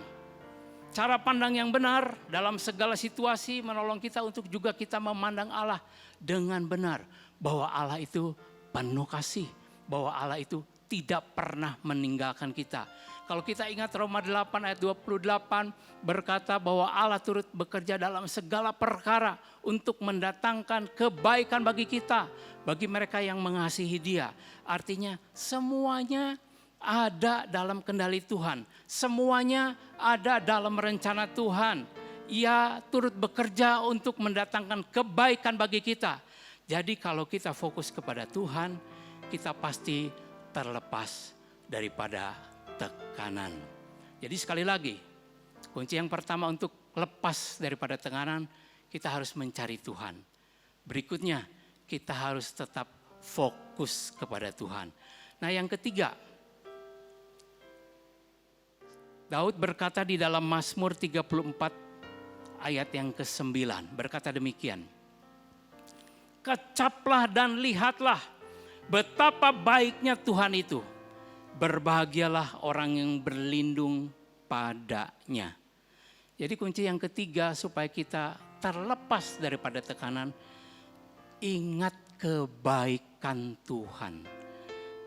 S2: Cara pandang yang benar dalam segala situasi menolong kita untuk juga kita memandang Allah dengan benar. Bahwa Allah itu penuh kasih, bahwa Allah itu tidak pernah meninggalkan kita. Kalau kita ingat Roma 8 ayat 28 berkata bahwa Allah turut bekerja dalam segala perkara untuk mendatangkan kebaikan bagi kita, bagi mereka yang mengasihi Dia. Artinya semuanya ada dalam kendali Tuhan, semuanya ada dalam rencana Tuhan. Ia turut bekerja untuk mendatangkan kebaikan bagi kita. Jadi kalau kita fokus kepada Tuhan, kita pasti terlepas daripada tekanan. Jadi sekali lagi, kunci yang pertama untuk lepas daripada tekanan, kita harus mencari Tuhan. Berikutnya, kita harus tetap fokus kepada Tuhan. Nah yang ketiga, Daud berkata di dalam Mazmur 34 ayat yang ke-9, berkata demikian. Kecaplah dan lihatlah betapa baiknya Tuhan itu. Berbahagialah orang yang berlindung padanya. Jadi kunci yang ketiga supaya kita terlepas daripada tekanan, ingat kebaikan Tuhan.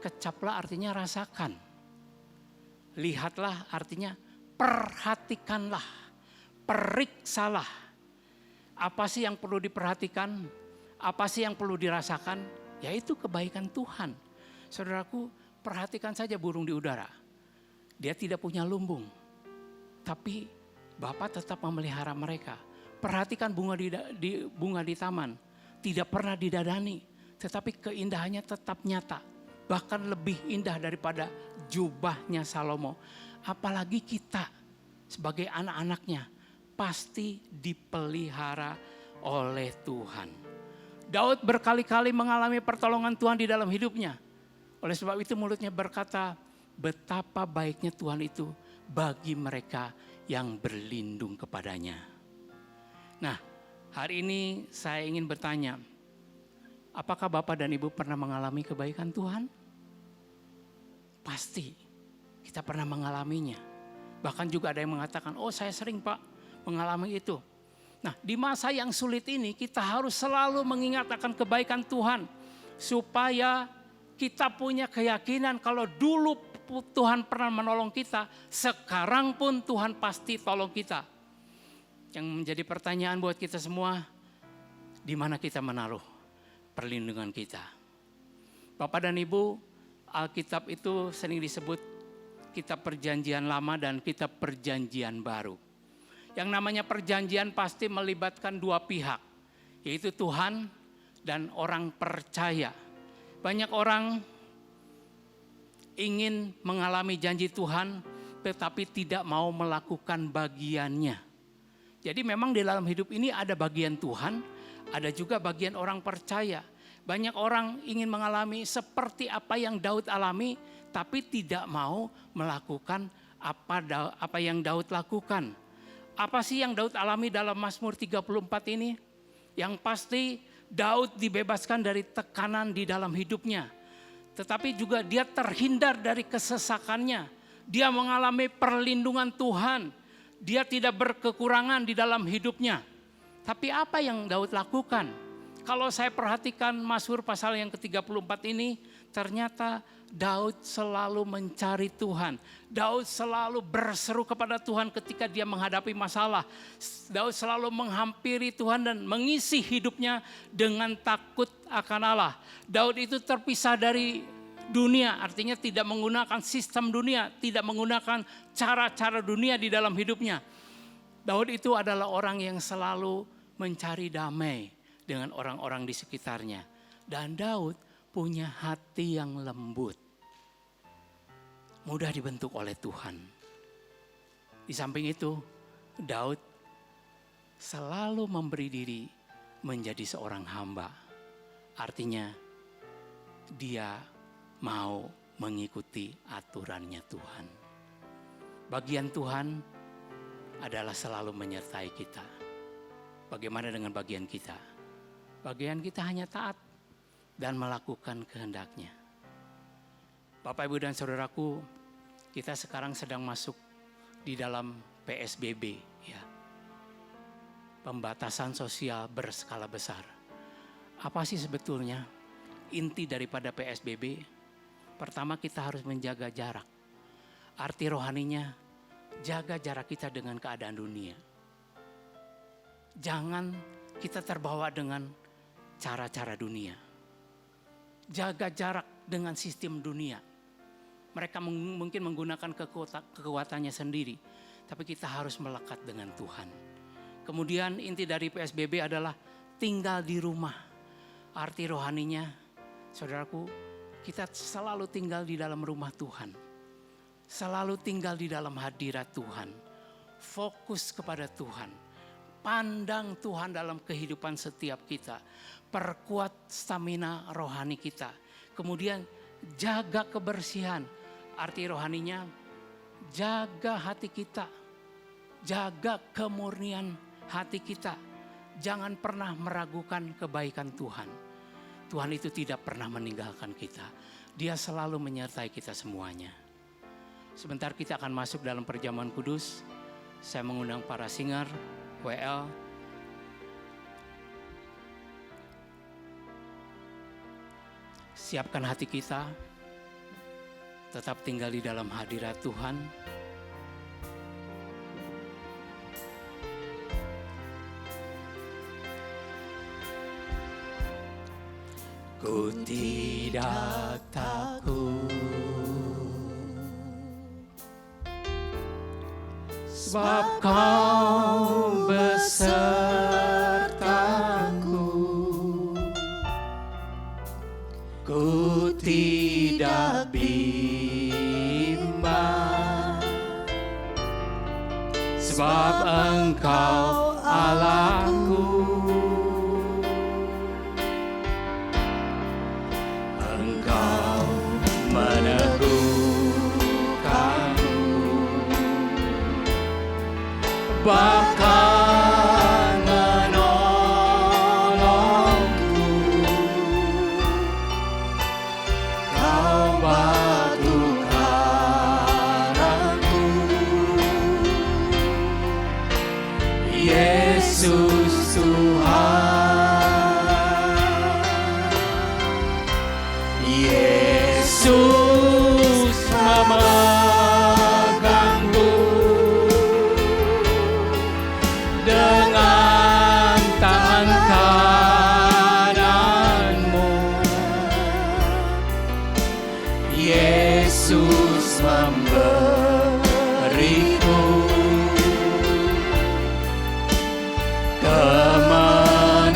S2: Kecaplah artinya rasakan. Lihatlah artinya perhatikanlah, periksalah. Apa sih yang perlu diperhatikan? Apa sih yang perlu dirasakan? Yaitu kebaikan Tuhan. Saudaraku, perhatikan saja burung di udara. Dia tidak punya lumbung, tapi Bapa tetap memelihara mereka. Perhatikan bunga di taman, tidak pernah didadani, tetapi keindahannya tetap nyata. Bahkan lebih indah daripada jubahnya Salomo. Apalagi kita sebagai anak-anaknya pasti dipelihara oleh Tuhan. Daud berkali-kali mengalami pertolongan Tuhan di dalam hidupnya. Oleh sebab itu mulutnya berkata, betapa baiknya Tuhan itu bagi mereka yang berlindung kepadanya. Nah, hari ini saya ingin bertanya, apakah Bapak dan Ibu pernah mengalami kebaikan Tuhan? Pasti kita pernah mengalaminya. Bahkan juga ada yang mengatakan, oh saya sering Pak mengalami itu. Nah, di masa yang sulit ini kita harus selalu mengingat akan kebaikan Tuhan. Supaya kita punya keyakinan kalau dulu Tuhan pernah menolong kita, sekarang pun Tuhan pasti tolong kita. Yang menjadi pertanyaan buat kita semua, di mana kita menaruh perlindungan kita? Bapak dan Ibu, Alkitab itu sering disebut kitab perjanjian lama dan kitab perjanjian baru. Yang namanya perjanjian pasti melibatkan dua pihak, yaitu Tuhan dan orang percaya. Banyak orang ingin mengalami janji Tuhan tetapi tidak mau melakukan bagiannya. Jadi memang di dalam hidup ini ada bagian Tuhan, ada juga bagian orang percaya. Banyak orang ingin mengalami seperti apa yang Daud alami, tapi tidak mau melakukan apa yang Daud lakukan. Apa sih yang Daud alami dalam Mazmur 34 ini? Yang pasti Daud dibebaskan dari tekanan di dalam hidupnya. Tetapi juga dia terhindar dari kesesakannya. Dia mengalami perlindungan Tuhan. Dia tidak berkekurangan di dalam hidupnya. Tapi apa yang Daud lakukan? Kalau saya perhatikan Mazmur pasal yang ke-34 ini, ternyata Daud selalu mencari Tuhan. Daud selalu berseru kepada Tuhan ketika dia menghadapi masalah. Daud selalu menghampiri Tuhan dan mengisi hidupnya dengan takut akan Allah. Daud itu terpisah dari dunia, artinya tidak menggunakan sistem dunia, tidak menggunakan cara-cara dunia di dalam hidupnya. Daud itu adalah orang yang selalu mencari damai dengan orang-orang di sekitarnya. Dan Daud punya hati yang lembut. Mudah dibentuk oleh Tuhan. Di samping itu, Daud selalu memberi diri menjadi seorang hamba. Artinya, dia mau mengikuti aturannya Tuhan. Bagian Tuhan adalah selalu menyertai kita. Bagaimana dengan bagian kita? Bagian kita hanya taat dan melakukan kehendaknya. Bapak, Ibu, dan Saudaraku, kita sekarang sedang masuk di dalam PSBB, ya. Pembatasan sosial berskala besar. Apa sih sebetulnya inti daripada PSBB? Pertama, kita harus menjaga jarak. Arti rohaninya, jaga jarak kita dengan keadaan dunia. Jangan kita terbawa dengan cara-cara dunia. Jaga jarak dengan sistem dunia. Mereka mungkin menggunakan kekuatannya sendiri. Tapi kita harus melekat dengan Tuhan. Kemudian inti dari PSBB adalah tinggal di rumah. Arti rohaninya, saudaraku, kita selalu tinggal di dalam rumah Tuhan. Selalu tinggal di dalam hadirat Tuhan. Fokus kepada Tuhan. Pandang Tuhan dalam kehidupan setiap kita. Perkuat stamina rohani kita. Kemudian jaga kebersihan. Arti rohaninya, jaga hati kita. Jaga kemurnian hati kita. Jangan pernah meragukan kebaikan Tuhan. Tuhan itu tidak pernah meninggalkan kita. Dia selalu menyertai kita semuanya. Sebentar kita akan masuk dalam perjamuan kudus. Saya mengundang para singer, WL. Siapkan hati kita. Tetap tinggal di dalam hadirat Tuhan.
S3: Ku
S2: ku tidak takut. Sebab kau besertaku, ku tidak bimbang. Sebab Engkau Allahku, Engkau meneguhkanku, bahkan menolongku. Kau batu karangku, Yesus Tuhan. Yesus memegangku dengan tangan kananmu. Yesus memberiku kemenangan.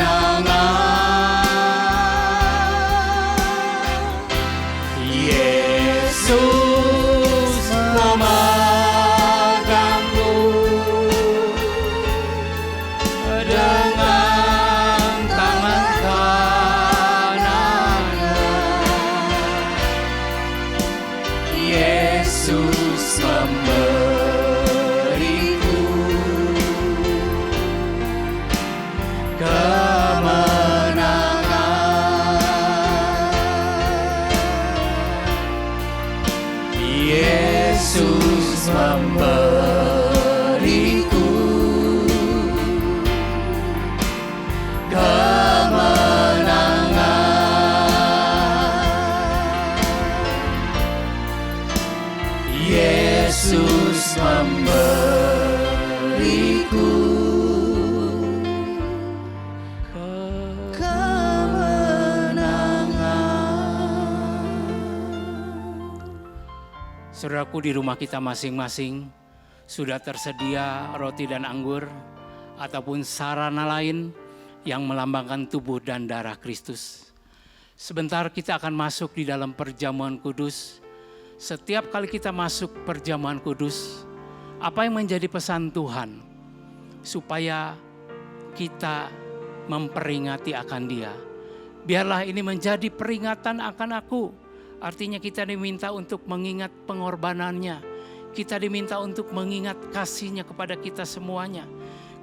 S2: Yesus memegangku dengan tangan kanannya. Yesus memberiku kemenangan. Yesus memberiku kemenangan. Yesus memberiku kemenangan. Saudaraku, di rumah kita masing-masing sudah tersedia roti dan anggur ataupun sarana lain yang melambangkan tubuh dan darah Kristus. Sebentar kita akan masuk di dalam perjamuan kudus. Setiap kali kita masuk perjamuan kudus, apa yang menjadi pesan Tuhan? Supaya kita memperingati akan Dia. Biarlah ini menjadi peringatan akan aku. Artinya kita diminta untuk mengingat pengorbanannya. Kita diminta untuk mengingat kasih-Nya kepada kita semuanya.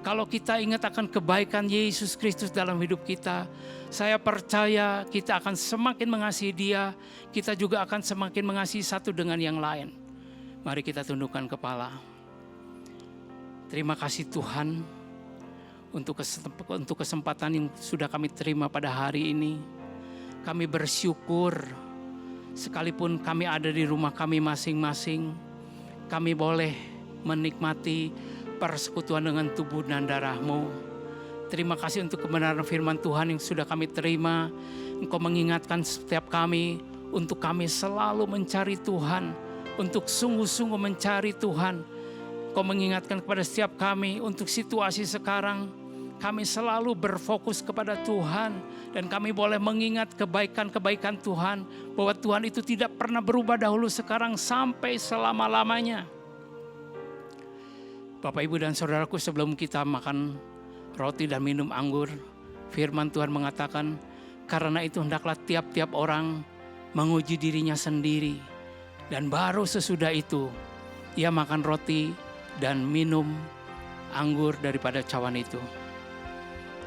S2: Kalau kita ingat akan kebaikan Yesus Kristus dalam hidup kita, saya percaya kita akan semakin mengasihi Dia, kita juga akan semakin mengasihi satu dengan yang lain. Mari kita tundukkan kepala. Terima kasih Tuhan untuk kesempatan yang sudah kami terima pada hari ini. Kami bersyukur sekalipun kami ada di rumah kami masing-masing, kami boleh menikmati persekutuan dengan tubuh dan darah-Mu. Terima kasih untuk kebenaran firman Tuhan yang sudah kami terima. Engkau mengingatkan setiap kami untuk kami selalu mencari Tuhan, untuk sungguh-sungguh mencari Tuhan. Engkau mengingatkan kepada setiap kami untuk situasi sekarang, kami selalu berfokus kepada Tuhan dan kami boleh mengingat kebaikan-kebaikan Tuhan, bahwa Tuhan itu tidak pernah berubah dahulu, sekarang, sampai selama-lamanya. Bapak, Ibu, dan Saudaraku, sebelum kita makan roti dan minum anggur, firman Tuhan mengatakan, karena itu hendaklah tiap-tiap orang menguji dirinya sendiri. Dan baru sesudah itu, ia makan roti dan minum anggur daripada cawan itu.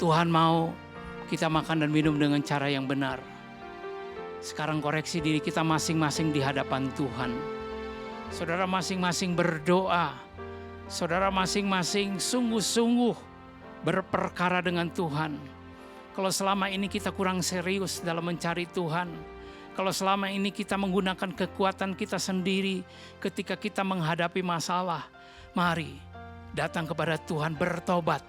S2: Tuhan mau kita makan dan minum dengan cara yang benar. Sekarang koreksi diri kita masing-masing di hadapan Tuhan. Saudara masing-masing berdoa. Saudara masing-masing sungguh-sungguh berperkara dengan Tuhan. Kalau selama ini kita kurang serius dalam mencari Tuhan, kalau selama ini kita menggunakan kekuatan kita sendiri ketika kita menghadapi masalah, mari datang kepada Tuhan, bertobat.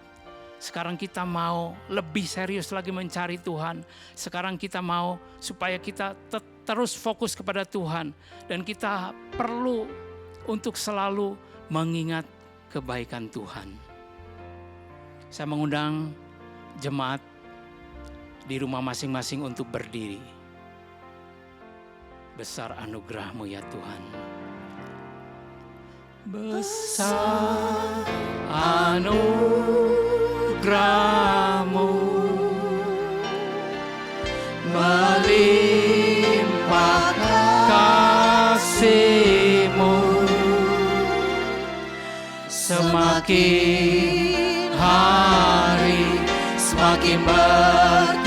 S2: Sekarang kita mau lebih serius lagi mencari Tuhan. Sekarang kita mau supaya kita terus fokus kepada Tuhan. Dan kita perlu untuk selalu mengingat kebaikan Tuhan. Saya mengundang jemaat di rumah masing-masing untuk berdiri. Besar anugerah-Mu ya Tuhan. Besar anugerah-Mu, melimpah kasih-Mu, semakin hari semakin bertambah,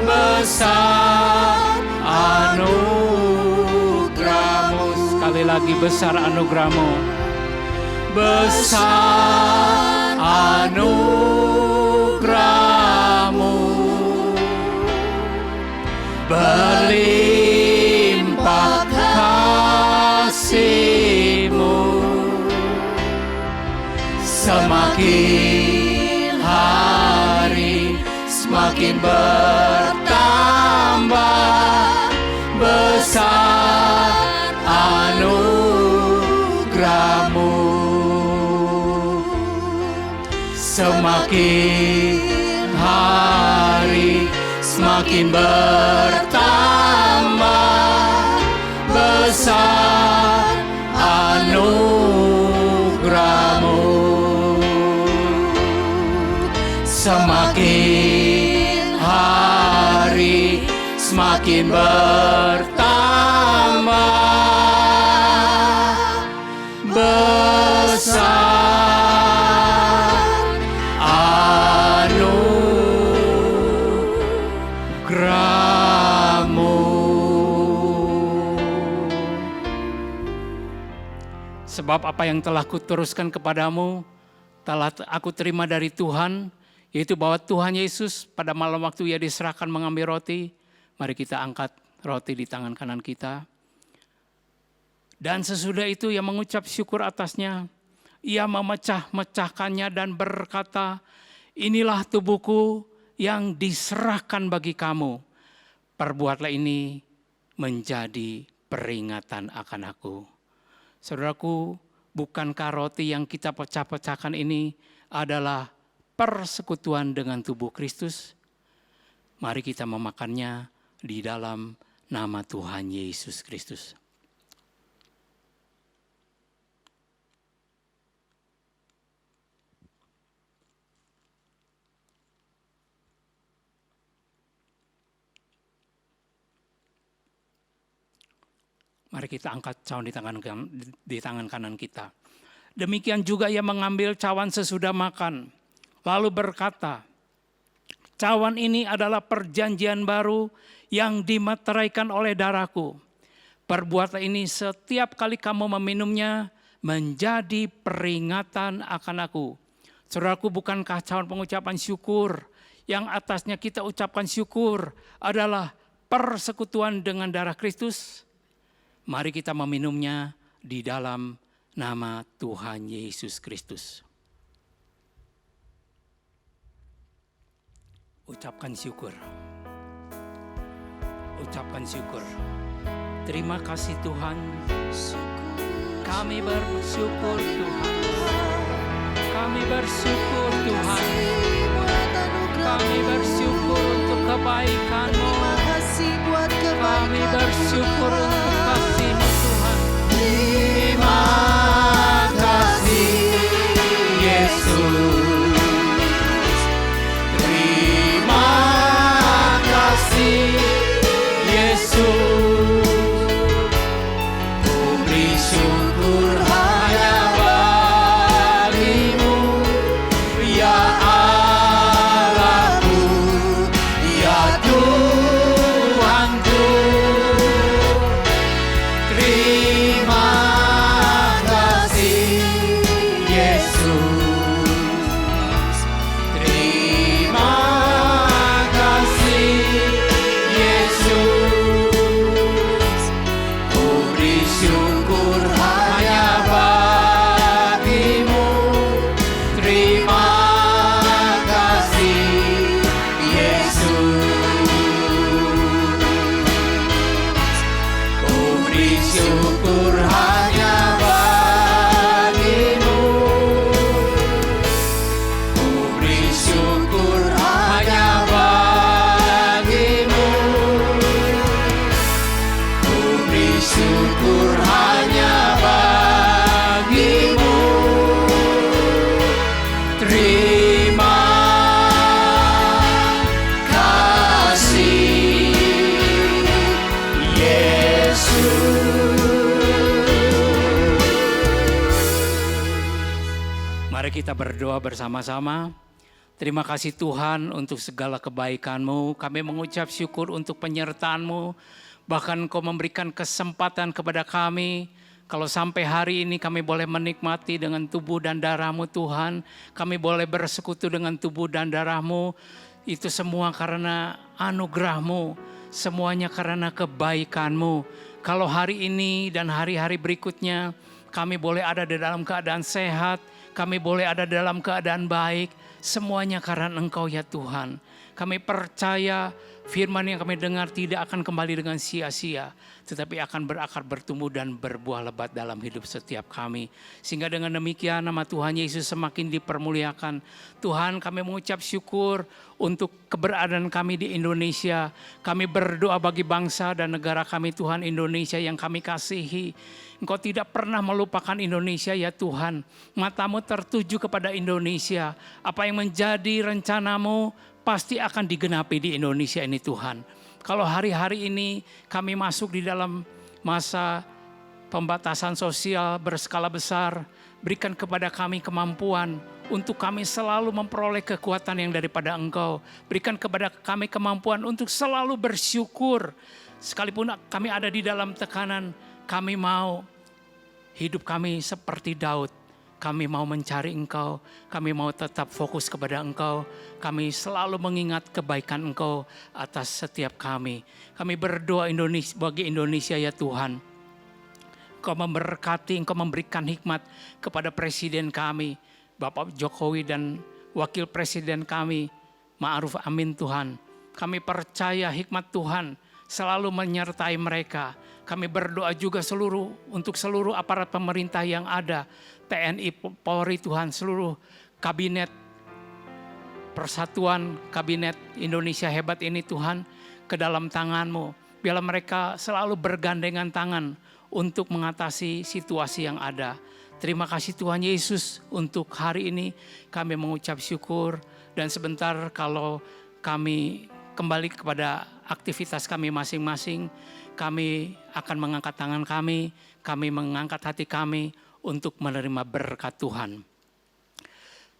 S2: besar anugerah-Mu. Sekali lagi, besar anugerah-Mu. Besar anugerah-Mu, berlimpah kasih-Mu, semakin hari semakin bertambah, besar anugerah-Mu, semakin hari semakin bertambah, besar anugerah-Mu, semakin hari semakin bertambah, besar anugerah-Mu. Sebab apa yang telah kuteruskan kepadamu telah aku terima dari Tuhan, yaitu bahwa Tuhan Yesus pada malam waktu Ia diserahkan mengambil roti. Mari kita angkat roti di tangan kanan kita. Dan sesudah itu Ia mengucap syukur atasnya. Ia memecah-mecahkannya dan berkata, inilah tubuhku yang diserahkan bagi kamu. Perbuatlah ini menjadi peringatan akan aku. Saudaraku, bukankah roti yang kita pecah-pecahkan ini adalah persekutuan dengan tubuh Kristus? Mari kita memakannya di dalam nama Tuhan Yesus Kristus. Mari kita angkat cawan di tangan kanan kita. Demikian juga Ia mengambil cawan sesudah makan, lalu berkata, cawan ini adalah perjanjian baru yang dimeteraikan oleh darahku. Perbuatlah ini setiap kali kamu meminumnya menjadi peringatan akan aku. Saudaraku, bukankah cawan pengucapan syukur yang atasnya kita ucapkan syukur adalah persekutuan dengan darah Kristus? Mari kita meminumnya di dalam nama Tuhan Yesus Kristus. Ucapkan syukur. Ucapkan syukur. Terima kasih Tuhan. Kami bersyukur Tuhan. Kami bersyukur Tuhan. Kami bersyukur untuk kebaikan-Mu. Kami bersyukur untuk kasih-Mu Tuhan. Terima kasih Yesus. Terima kasih Yesus. Ku beri syukur hanya bagi-Mu, ya Allahku, ya Tuhanku. syukur hanya bagimu. Terima kasih Yesus. Mari kita berdoa bersama-sama. Terima kasih Tuhan untuk segala kebaikan-Mu. Kami mengucap syukur untuk penyertaan-Mu. Bahkan Engkau memberikan kesempatan kepada kami. Kalau sampai hari ini kami boleh menikmati dengan tubuh dan darah-Mu Tuhan. Kami boleh bersekutu dengan tubuh dan darah-Mu. Itu semua karena anugerah-Mu. Semuanya karena kebaikan-Mu. Kalau hari ini dan hari-hari berikutnya kami boleh ada di dalam keadaan sehat. Kami boleh ada dalam keadaan baik. Semuanya karena Engkau ya Tuhan. Kami percaya firman yang kami dengar tidak akan kembali dengan sia-sia. Tetapi akan berakar, bertumbuh dan berbuah lebat dalam hidup setiap kami. Sehingga dengan demikian nama Tuhan Yesus semakin dipermuliakan. Tuhan, kami mengucap syukur untuk keberadaan kami di Indonesia. Kami berdoa bagi bangsa dan negara kami Tuhan Indonesia yang kami kasihi. Engkau tidak pernah melupakan Indonesia ya Tuhan. Matamu tertuju kepada Indonesia. Apa yang menjadi rencanamu pasti akan digenapi di Indonesia ini Tuhan. Kalau hari-hari ini kami masuk di dalam masa pembatasan sosial berskala besar, berikan kepada kami kemampuan untuk kami selalu memperoleh kekuatan yang daripada Engkau. Berikan kepada kami kemampuan untuk selalu bersyukur. Sekalipun kami ada di dalam tekanan, kami mau hidup kami seperti Daud. Kami mau mencari Engkau, kami mau tetap fokus kepada Engkau. Kami selalu mengingat kebaikan Engkau atas setiap kami. Kami berdoa bagi Indonesia ya Tuhan. Engkau memberkati, Engkau memberikan hikmat kepada Presiden kami, Bapak Jokowi dan Wakil Presiden kami, Ma'ruf Amin Tuhan. Kami percaya hikmat Tuhan selalu menyertai mereka. Kami berdoa juga untuk seluruh aparat pemerintah yang ada, TNI, Polri Tuhan, seluruh kabinet persatuan, kabinet Indonesia hebat ini Tuhan, ke dalam tangan-Mu. Biarlah mereka selalu bergandengan tangan untuk mengatasi situasi yang ada. Terima kasih Tuhan Yesus untuk hari ini kami mengucap syukur. Dan sebentar kalau kami kembali kepada aktivitas kami masing-masing, kami akan mengangkat tangan kami mengangkat hati kami untuk menerima berkat Tuhan.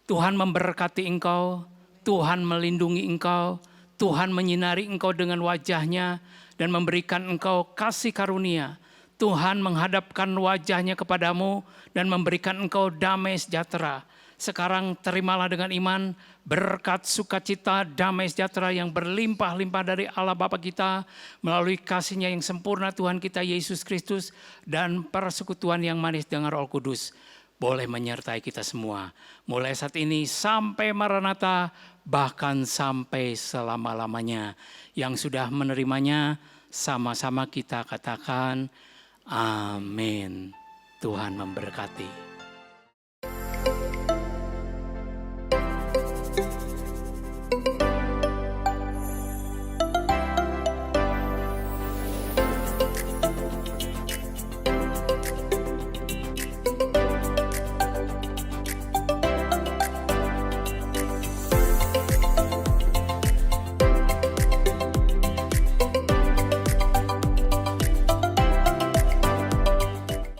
S2: Tuhan memberkati engkau, Tuhan melindungi engkau, Tuhan menyinari engkau dengan wajah-Nya dan memberikan engkau kasih karunia. Tuhan menghadapkan wajah-Nya kepadamu dan memberikan engkau damai sejahtera. Sekarang terimalah dengan iman berkat sukacita damai sejahtera yang berlimpah-limpah dari Allah Bapa kita melalui kasih-Nya yang sempurna Tuhan kita Yesus Kristus dan persekutuan yang manis dengan Roh Kudus boleh menyertai kita semua. Mulai saat ini sampai Maranatha, bahkan sampai selama-lamanya. Yang sudah menerimanya sama-sama kita katakan amin. Tuhan memberkati.